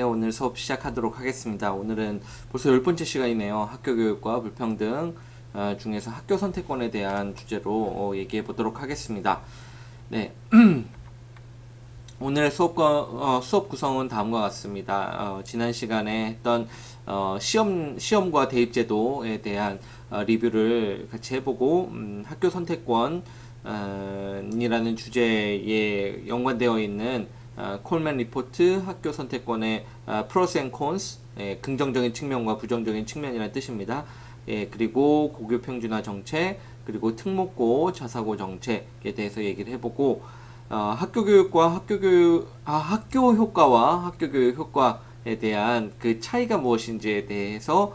오늘 수업 시작하도록 하겠습니다. 오늘은 벌써 10번째 시간이네요. 학교교육과 불평등 중에서 학교 선택권에 대한 주제로 얘기해 보도록 하겠습니다. 네. 오늘의 수업 구성은 다음과 같습니다. 지난 시간에 했던 시험과 대입제도에 대한 리뷰를 같이 해보고 학교 선택권 이라는 주제에 연관되어 있는 콜맨 리포트 학교 선택권의 프로스 앤 콘스, 긍정적인 측면과 부정적인 측면이라는 뜻입니다. 그리고 고교 평준화 정책, 그리고 특목고 자사고 정책에 대해서 얘기를 해보고 학교 교육과 학교 효과와 학교 교육 효과에 대한 그 차이가 무엇인지에 대해서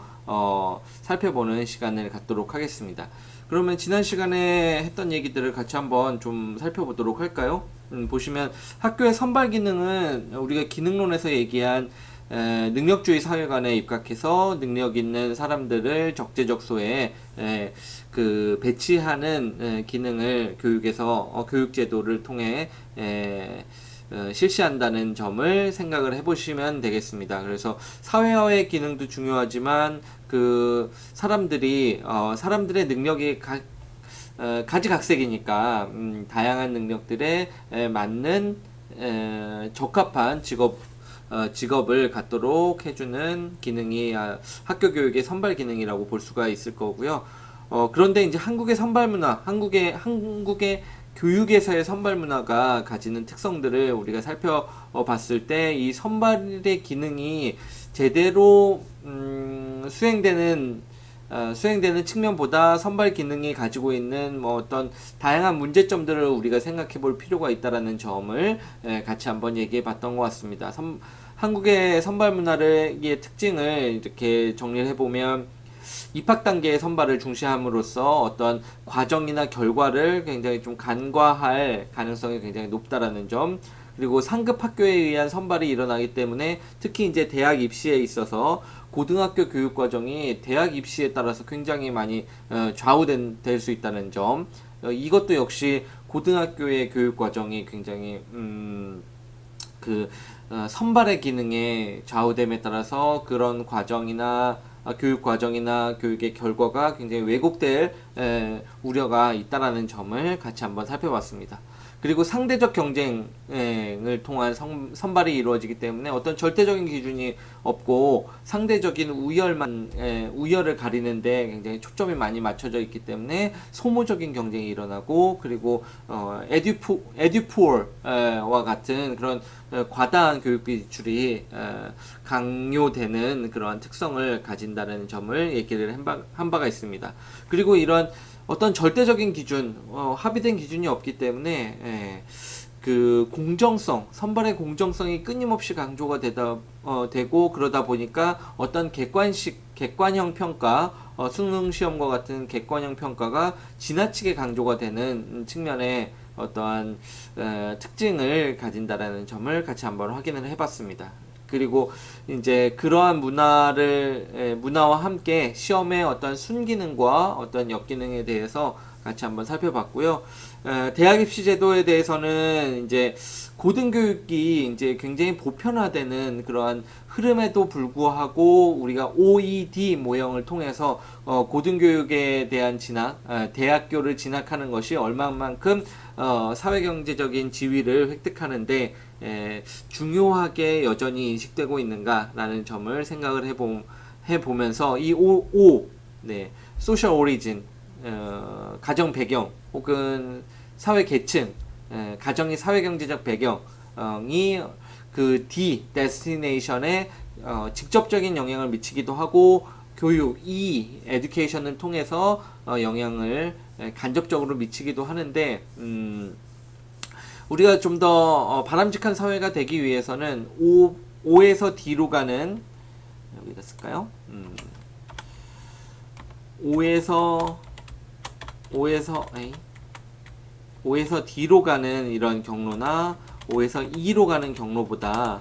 살펴보는 시간을 갖도록 하겠습니다. 그러면 지난 시간에 했던 얘기들을 같이 한번 좀 살펴보도록 할까요? 보시면 학교의 선발 기능은 우리가 기능론에서 얘기한 능력주의 사회관에 입각해서 능력 있는 사람들을 적재적소에 배치하는 기능을 교육에서 교육제도를 통해 실시한다는 점을 생각을 해보시면 되겠습니다. 그래서 사회화의 기능도 중요하지만 그 사람들의 능력이 가지각색이니까 다양한 능력들에 맞는 적합한 직업을 갖도록 해주는 기능이 학교 교육의 선발 기능이라고 볼 수가 있을 거고요. 그런데 이제 한국의 선발 문화, 한국의 교육에서의 선발 문화가 가지는 특성들을 우리가 살펴봤을 때 이 선발의 기능이 제대로 수행되는 측면보다 선발 기능이 가지고 있는 어떤 다양한 문제점들을 우리가 생각해 볼 필요가 있다라는 점을 같이 한번 얘기해 봤던 것 같습니다. 한국의 선발 문화의 특징을 이렇게 정리를 해보면 입학 단계의 선발을 중시함으로써 어떤 과정이나 결과를 굉장히 좀 간과할 가능성이 굉장히 높다라는 점, 그리고 상급 학교에 의한 선발이 일어나기 때문에 특히 이제 대학 입시에 있어서 고등학교 교육 과정이 대학 입시에 따라서 굉장히 많이 좌우될 수 있다는 점, 이것도 역시 고등학교의 교육 과정이 굉장히 선발의 기능에 좌우됨에 따라서 그런 과정이나 교육 과정이나 교육의 결과가 굉장히 왜곡될 우려가 있다라는 점을 같이 한번 살펴봤습니다. 그리고 상대적 경쟁을 통한 선발이 이루어지기 때문에 어떤 절대적인 기준이 없고 상대적인 우열을 가리는데 굉장히 초점이 많이 맞춰져 있기 때문에 소모적인 경쟁이 일어나고, 그리고 에듀푸어와 같은 그런 과다한 교육비 지출이 강요되는 그러한 특성을 가진다는 점을 얘기를 한 바가 있습니다. 그리고 이런 어떤 절대적인 기준, 합의된 기준이 없기 때문에 그 선발의 공정성이 끊임없이 강조가 되고, 그러다 보니까 어떤 객관형 평가, 수능 시험과 같은 객관형 평가가 지나치게 강조가 되는 측면에 어떠한 특징을 가진다라는 점을 같이 한번 확인을 해봤습니다. 그리고 이제 그러한 문화와 함께 시험의 어떤 순기능과 어떤 역기능에 대해서 같이 한번 살펴봤고요. 대학 입시 제도에 대해서는 이제 고등교육이 이제 굉장히 보편화되는 그러한 흐름에도 불구하고 우리가 OED 모형을 통해서 고등교육에 대한 대학교를 진학하는 것이 얼마만큼 사회경제적인 지위를 획득하는데 중요하게 여전히 인식되고 있는가라는 점을 생각을 해보면서 이 Social Origin, 가정 배경 혹은 사회 계층, 가정의 사회경제적 배경이 그 Destination에 직접적인 영향을 미치기도 하고, Education을 통해서 영향을 간접적으로 미치기도 하는데, 우리가 좀 더 바람직한 사회가 되기 위해서는 O에서 D로 가는, 여기다 쓸까요? O에서 D로 가는 이런 경로나 O에서 E로 가는 경로보다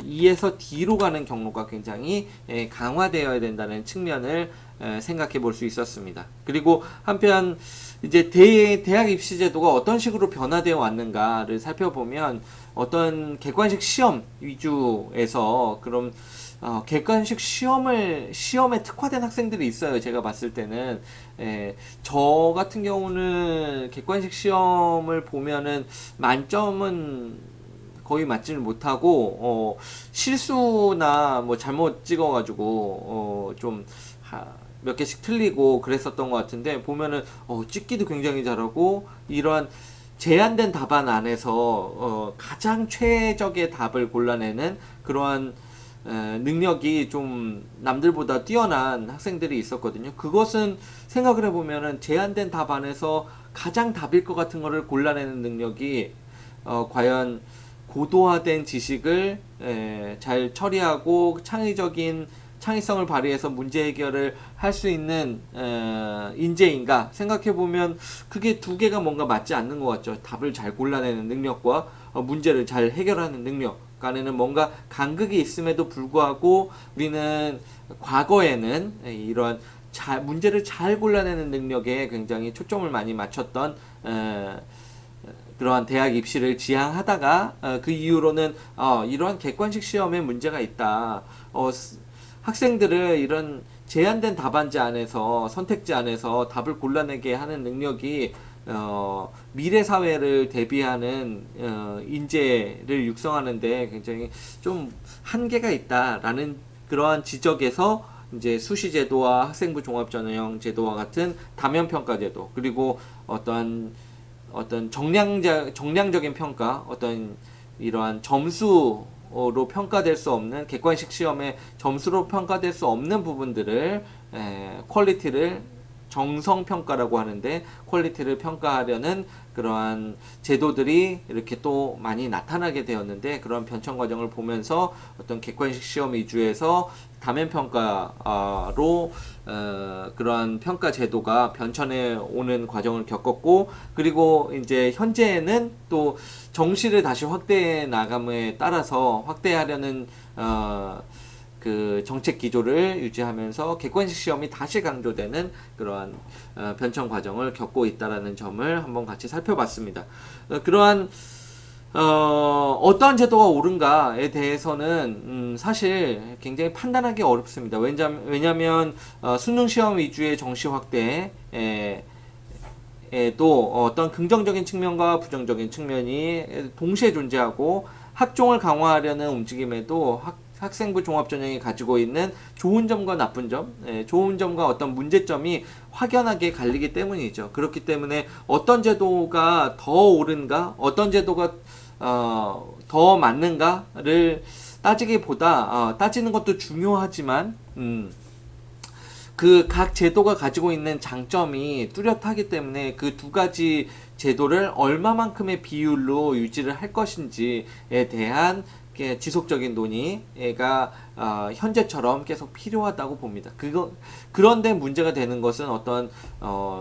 E에서 D로 가는 경로가 굉장히 강화되어야 된다는 측면을 생각해 볼 수 있었습니다. 그리고 한편 이제 대학 입시 제도가 어떤 식으로 변화되어 왔는가를 살펴보면 어떤 객관식 시험 위주에서 그럼 객관식 시험에 특화된 학생들이 있어요. 제가 봤을 때는 저 같은 경우는 객관식 시험을 보면은 만점은 거의 맞지를 못하고 실수나 뭐 잘못 찍어가지고 좀 몇 개씩 틀리고 그랬었던 것 같은데 보면은 찍기도 굉장히 잘하고 이러한 제한된 답안 안에서 가장 최적의 답을 골라내는 그러한 능력이 좀 남들보다 뛰어난 학생들이 있었거든요. 그것은 생각을 해보면은 제한된 답 안에서 가장 답일 것 같은 거를 골라내는 능력이 과연 고도화된 지식을 잘 처리하고 창의성을 발휘해서 문제 해결을 할 수 있는 인재인가 생각해보면 그게 두 개가 뭔가 맞지 않는 것 같죠. 답을 잘 골라내는 능력과 문제를 잘 해결하는 능력 간에는 뭔가 간극이 있음에도 불구하고 우리는 과거에는 이러한 문제를 잘 골라내는 능력에 굉장히 초점을 많이 맞췄던 그러한 대학 입시를 지향하다가 그 이후로는 이러한 객관식 시험에 문제가 있다. 학생들을 이런 제한된 답안지 안에서 선택지 안에서 답을 골라내게 하는 능력이 미래 사회를 대비하는 인재를 육성하는데 굉장히 좀 한계가 있다라는 그러한 지적에서 이제 수시 제도와 학생부 종합 전형 제도와 같은 다면 평가 제도 그리고 어떤 정량적인 평가 어떤 이러한 점수로 평가될 수 없는 객관식 시험의 점수로 평가될 수 없는 부분들을 퀄리티를 정성평가라고 하는데 퀄리티를 평가하려는 그러한 제도들이 이렇게 또 많이 나타나게 되었는데 그런 변천 과정을 보면서 어떤 객관식 시험 위주에서 다면평가로 그러한 평가 제도가 변천해 오는 과정을 겪었고 그리고 이제 현재는 또 정시를 다시 확대해 나감에 따라서 확대하려는 그 정책 기조를 유지하면서 객관식 시험이 다시 강조되는 그러한 변천 과정을 겪고 있다라는 점을 한번 같이 살펴봤습니다. 그러한 어떠한 제도가 옳은가에 대해서는 사실 굉장히 판단하기 어렵습니다. 왜냐하면 수능 시험 위주의 정시 확대 또 어떤 긍정적인 측면과 부정적인 측면이 동시에 존재하고 학종을 강화하려는 움직임에도 학생부 종합전형이 가지고 있는 좋은 점과 나쁜 점, 좋은 점과 어떤 문제점이 확연하게 갈리기 때문이죠. 그렇기 때문에 어떤 제도가 더 옳은가, 어떤 제도가 더 맞는가를 따지기보다 따지는 것도 중요하지만 그 각 제도가 가지고 있는 장점이 뚜렷하기 때문에 그 두 가지 제도를 얼마만큼의 비율로 유지를 할 것인지에 대한 지속적인 논의가 현재처럼 계속 필요하다고 봅니다. 그런데 문제가 되는 것은 어떤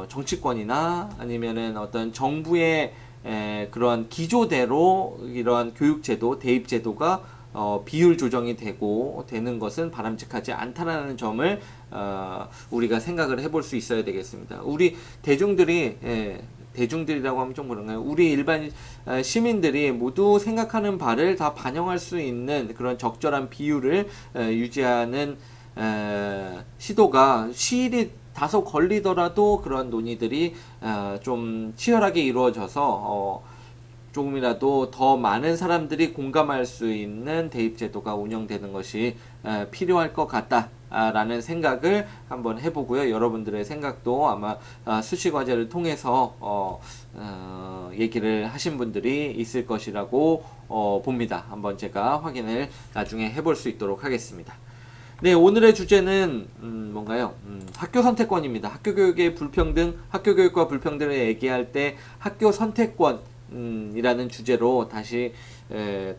정치권이나 아니면은 어떤 정부의 그러한 기조대로 이러한 교육제도, 대입제도가 비율 조정이 되는 것은 바람직하지 않다라는 점을 우리가 생각을 해볼 수 있어야 되겠습니다. 우리 대중들이라고 하면 좀 그런가요? 우리 일반 시민들이 모두 생각하는 바를 다 반영할 수 있는 그런 적절한 비율을 유지하는 시도가 시일이 다소 걸리더라도 그런 논의들이 좀 치열하게 이루어져서 조금이라도 더 많은 사람들이 공감할 수 있는 대입제도가 운영되는 것이 필요할 것 같다라는 생각을 한번 해보고요. 여러분들의 생각도 아마 수시과제를 통해서 얘기를 하신 분들이 있을 것이라고 봅니다. 한번 제가 확인을 나중에 해볼 수 있도록 하겠습니다. 네, 오늘의 주제는 뭔가요? 학교 선택권입니다. 학교 교육의 불평등, 학교 교육과 불평등을 얘기할 때 학교 선택권 이라는 주제로 다시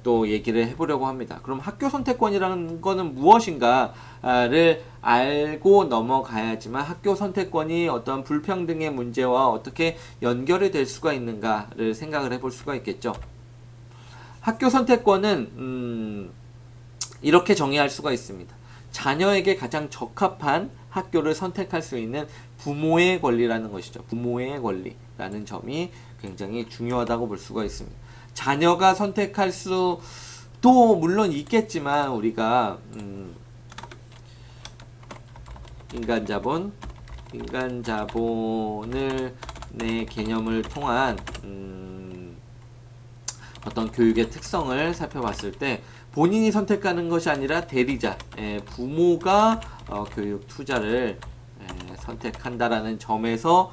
또 얘기를 해보려고 합니다. 그럼 학교 선택권이라는 거는 무엇인가를 알고 넘어가야지만 학교 선택권이 어떤 불평등의 문제와 어떻게 연결이 될 수가 있는가를 생각을 해볼 수가 있겠죠. 학교 선택권은 이렇게 정의할 수가 있습니다. 자녀에게 가장 적합한 학교를 선택할 수 있는 부모의 권리라는 것이죠. 부모의 권리라는 점이 굉장히 중요하다고 볼 수가 있습니다. 자녀가 선택할 수도 물론 있겠지만 우리가 인간 자본을 내 개념을 통한 어떤 교육의 특성을 살펴봤을 때 본인이 선택하는 것이 아니라 대리자, 부모가 교육 투자를 선택한다라는 점에서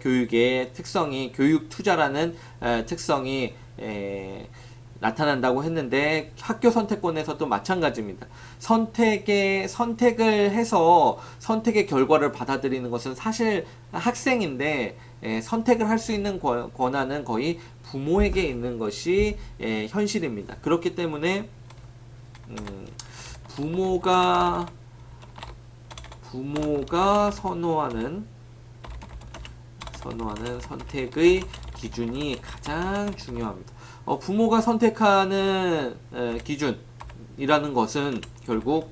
교육의 특성이, 교육 투자라는 특성이 나타난다고 했는데 학교 선택권에서도 마찬가지입니다. 선택을 해서 선택의 결과를 받아들이는 것은 사실 학생인데 선택을 할 수 있는 권한은 거의 부모에게 있는 것이 현실입니다. 그렇기 때문에 부모가 선호하는 선택의 기준이 가장 중요합니다. 부모가 선택하는 기준이라는 것은 결국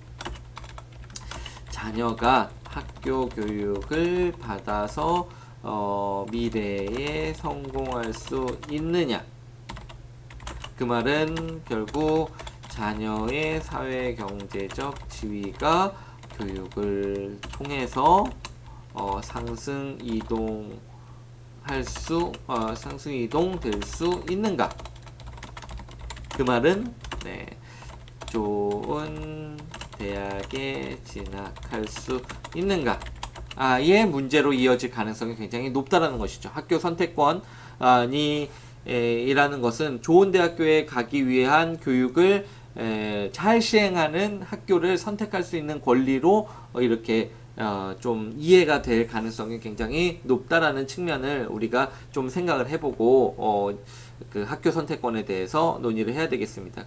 자녀가 학교 교육을 받아서 미래에 성공할 수 있느냐. 그 말은 결국 자녀의 사회 경제적 지위가 교육을 통해서 상승 이동될 수 있는가? 그 말은 좋은 대학에 진학할 수 있는가? 의 문제로 이어질 가능성이 굉장히 높다라는 것이죠. 학교 선택권이 이라는 것은 좋은 대학교에 가기 위한 교육을 잘 시행하는 학교를 선택할 수 있는 권리로 이렇게 좀 이해가 될 가능성이 굉장히 높다라는 측면을 우리가 좀 생각을 해보고 그 학교 선택권에 대해서 논의를 해야 되겠습니다.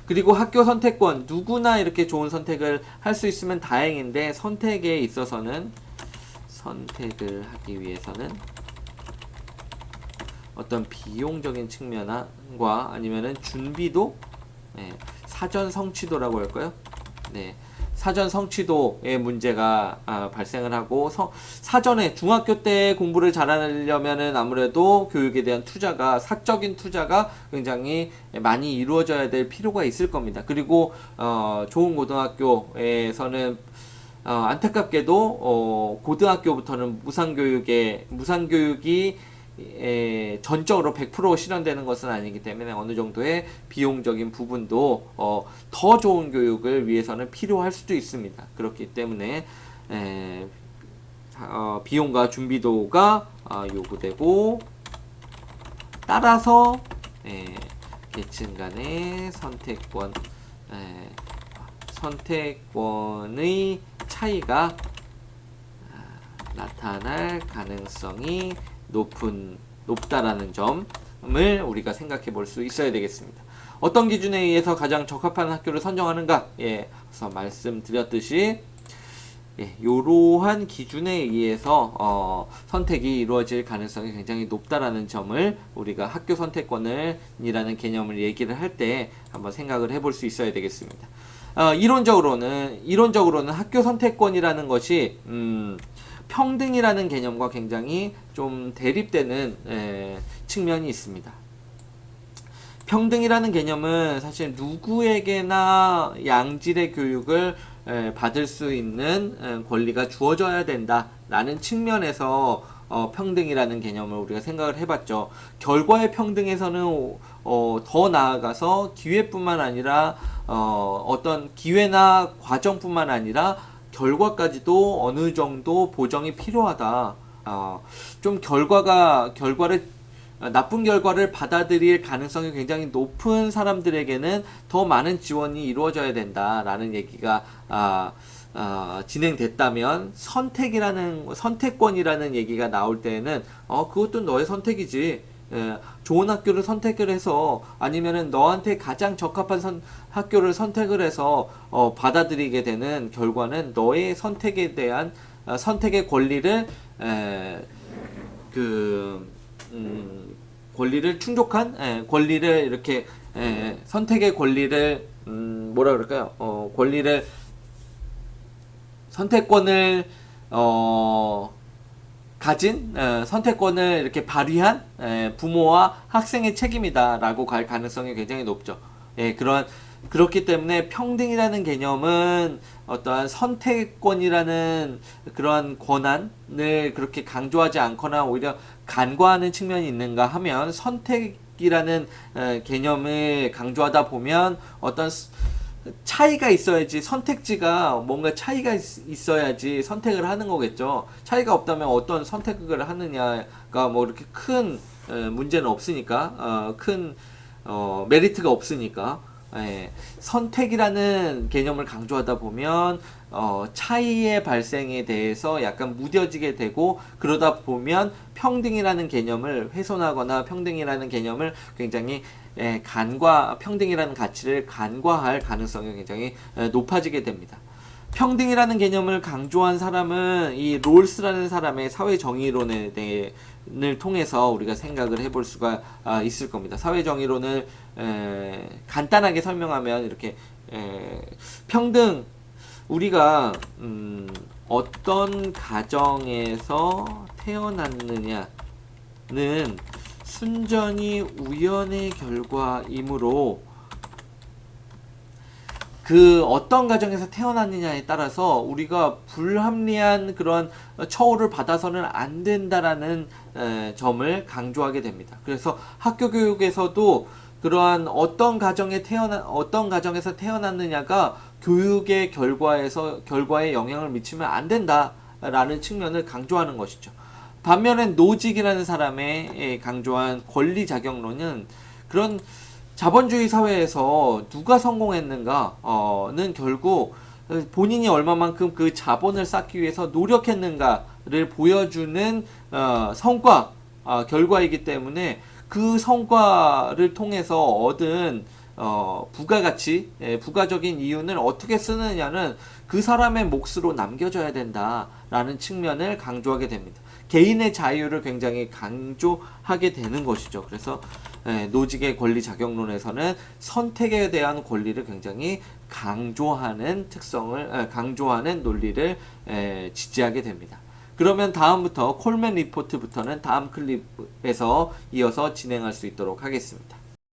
그리고 학교 선택권, 누구나 이렇게 좋은 선택을 할 수 있으면 다행인데 선택에 있어서는, 선택을 하기 위해서는 어떤 비용적인 측면과 아니면은 준비도, 사전 성취도라고 할까요? 사전 성취도의 문제가 발생을 하고, 사전에 중학교 때 공부를 잘하려면은 아무래도 교육에 대한 투자가, 사적인 투자가 굉장히 많이 이루어져야 될 필요가 있을 겁니다. 그리고 좋은 고등학교에서는 안타깝게도 고등학교부터는 무상교육이 전적으로 100% 실현되는 것은 아니기 때문에 어느 정도의 비용적인 부분도 더 좋은 교육을 위해서는 필요할 수도 있습니다. 그렇기 때문에 비용과 준비도가 요구되고, 따라서 계층 간의 선택권의 차이가 나타날 가능성이 높다라는 점을 우리가 생각해 볼 수 있어야 되겠습니다. 어떤 기준에 의해서 가장 적합한 학교를 선정하는가? 그래서 말씀드렸듯이 이러한 기준에 의해서 선택이 이루어질 가능성이 굉장히 높다라는 점을 우리가 학교 선택권이라는 개념을 얘기를 할 때 한번 생각을 해볼 수 있어야 되겠습니다. 이론적으로는 학교 선택권이라는 것이 평등이라는 개념과 굉장히 좀 대립되는 측면이 있습니다. 평등이라는 개념은 사실 누구에게나 양질의 교육을 받을 수 있는 권리가 주어져야 된다라는 측면에서 평등이라는 개념을 우리가 생각을 해봤죠. 결과의 평등에서는 더 나아가서 기회뿐만 아니라 어떤 기회나 과정뿐만 아니라 결과까지도 어느 정도 보정이 필요하다. 좀 나쁜 결과를 받아들일 가능성이 굉장히 높은 사람들에게는 더 많은 지원이 이루어져야 된다라는 얘기가 진행됐다면, 선택권이라는 얘기가 나올 때는 그것도 너의 선택이지. 좋은 학교를 선택을 해서, 아니면은 너한테 가장 적합한 학교를 선택을 해서 받아들이게 되는 결과는 너의 선택에 대한 선택의 권리를 권리를 충족한 권리를 이렇게 선택의 권리를 뭐라 그럴까요? 권리를, 선택권을 가진 선택권을 이렇게 발휘한 부모와 학생의 책임이다라고 갈 가능성이 굉장히 높죠. 예, 그렇기 때문에 평등이라는 개념은 어떠한 선택권이라는 그러한 권한을 그렇게 강조하지 않거나 오히려 간과하는 측면이 있는가 하면, 선택이라는 개념을 강조하다 보면 어떤 차이가 있어야지, 선택지가 뭔가 차이가 있어야지 선택을 하는 거겠죠. 차이가 없다면 어떤 선택을 하느냐가 뭐 이렇게 큰 문제는 없으니까, 큰 메리트가 없으니까. 예, 선택이라는 개념을 강조하다 보면 차이의 발생에 대해서 약간 무뎌지게 되고, 그러다 보면 평등이라는 개념을 훼손하거나 평등이라는 개념을 굉장히 평등이라는 가치를 간과할 가능성이 굉장히 높아지게 됩니다. 평등이라는 개념을 강조한 사람은 이 롤스라는 사람의 사회 정의론을 통해서 우리가 생각을 해볼 수가 있을 겁니다. 사회 정의론을 간단하게 설명하면 이렇게, 평등, 우리가 어떤 가정에서 태어났느냐는 순전히 우연의 결과이므로, 그 어떤 가정에서 태어났느냐에 따라서 우리가 불합리한 그런 처우를 받아서는 안 된다라는 점을 강조하게 됩니다. 그래서 학교 교육에서도 그러한 어떤 가정에서 태어났느냐가 교육의 결과에 영향을 미치면 안 된다라는 측면을 강조하는 것이죠. 반면에 노직이라는 사람의 강조한 권리자격론은 그런 자본주의 사회에서 누가 성공했는가는 결국 본인이 얼마만큼 그 자본을 쌓기 위해서 노력했는가를 보여주는 성과, 결과이기 때문에 그 성과를 통해서 얻은 부가가치, 부가적인 이윤을 어떻게 쓰느냐는 그 사람의 몫으로 남겨져야 된다라는 측면을 강조하게 됩니다. 개인의 자유를 굉장히 강조하게 되는 것이죠. 그래서 노직의 권리 작용론에서는 선택에 대한 권리를 굉장히 강조하는 논리를 지지하게 됩니다. 그러면 다음부터 콜맨 리포트부터는 다음 클립에서 이어서 진행할 수 있도록 하겠습니다.